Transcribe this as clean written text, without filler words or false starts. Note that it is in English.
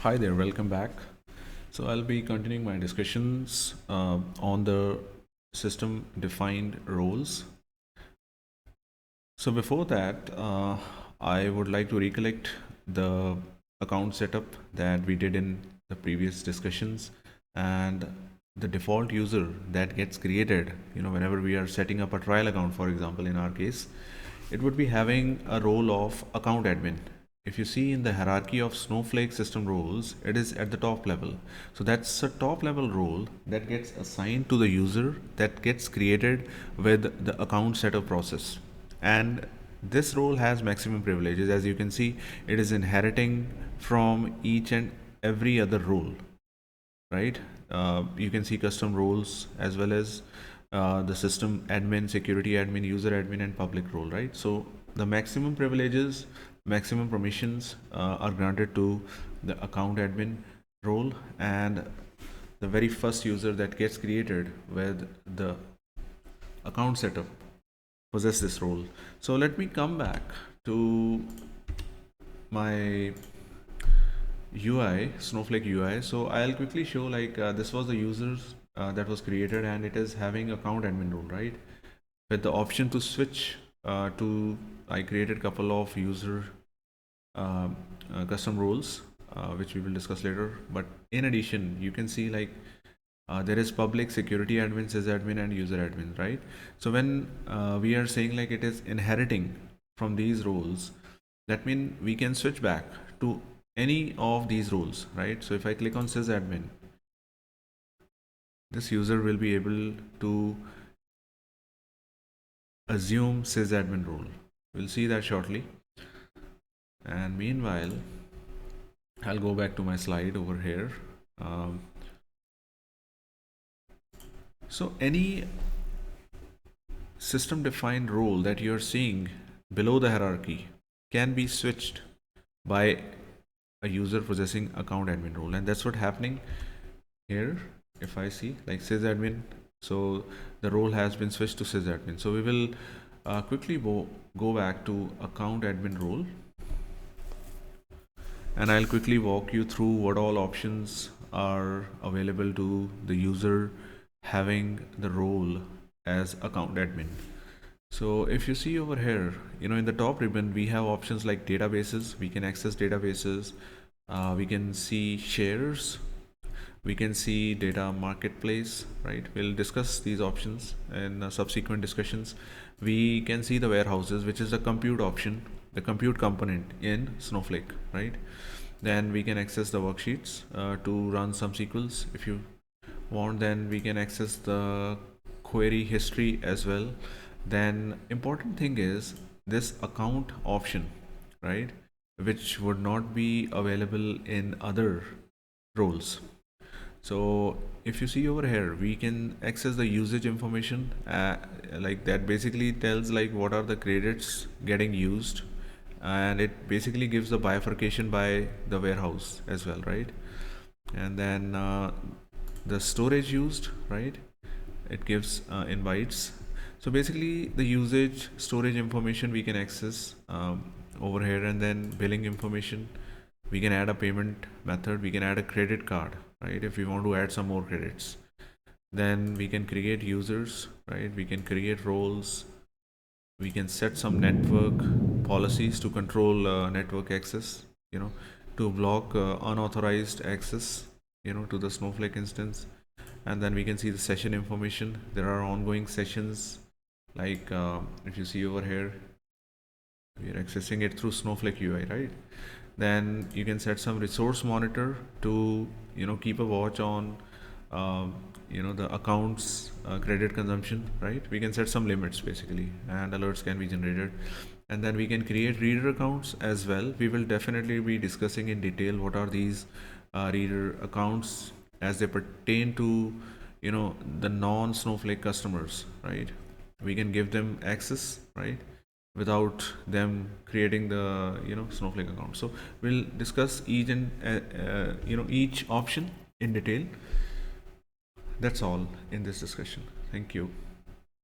Hi there, welcome back. So I'll be continuing my discussions on the system defined roles. So before that, I would like to recollect the account setup that we did in the previous discussions and the default user that gets created, whenever we are setting up a trial account, for example, in our case, it would be having a role of account admin. If you see in the hierarchy of Snowflake system roles, it is at the top level. So that's a top level role that gets assigned to the user that gets created with the account setup process. And this role has maximum privileges. As you can see, it is inheriting from each and every other role, right? You can see custom roles as well as the system admin, security admin, user admin, and public role, right? So the maximum privileges, maximum permissions are granted to the account admin role, and the very first user that gets created with the account setup possess this role. So let me come back to my UI, Snowflake UI. So I'll quickly show this was the users that was created, and it is having account admin role, right? With the option to switch I created a couple of user custom roles, which we will discuss later. But in addition, you can see there is public, security admin, sysadmin, and user admin, right? So when we are saying like it is inheriting from these roles, that means we can switch back to any of these roles, right? So if I click on sysadmin, this user will be able to assume sysadmin role. We'll see that shortly. And meanwhile, I'll go back to my slide over here. So any system defined role that you're seeing below the hierarchy can be switched by a user possessing account admin role, and that's what happening here. If I see like sysadmin, so the role has been switched to sysadmin. So we will quickly go back to account admin role, and I'll quickly walk you through what all options are available to the user having the role as account admin. So if you see over here, in the top ribbon, we have options like databases. We can access databases. We can see shares. We can see data marketplace, right? We'll discuss these options in subsequent discussions. We can see the warehouses, which is the compute option, the compute component in Snowflake, right? Then we can access the worksheets to run some SQLs if you want. Then we can access the query history as well. Then important thing is this account option, right, which would not be available in other roles. So if you see over here, we can access the usage information, like that basically tells like what are the credits getting used, and it basically gives the bifurcation by the warehouse as well, right? And then the storage used, right, it gives invites. So basically the usage storage information we can access over here, and then billing information. We can add a payment method, we can add a credit card, right, if we want to add some more credits. Then we can create users, right, we can create roles, we can set some network policies to control network access, to block unauthorized access, to the Snowflake instance. And then we can see the session information. There are ongoing sessions, like if you see over here, we are accessing it through Snowflake UI, right? Then you can set some resource monitor to keep a watch on the accounts credit consumption, right? We can set some limits basically, and alerts can be generated. And then we can create reader accounts as well. We will definitely be discussing in detail what are these reader accounts as they pertain to the non Snowflake customers, right? We can give them access, right, without them creating the Snowflake account. So we'll discuss each and each option in detail. That's all in this discussion. Thank you.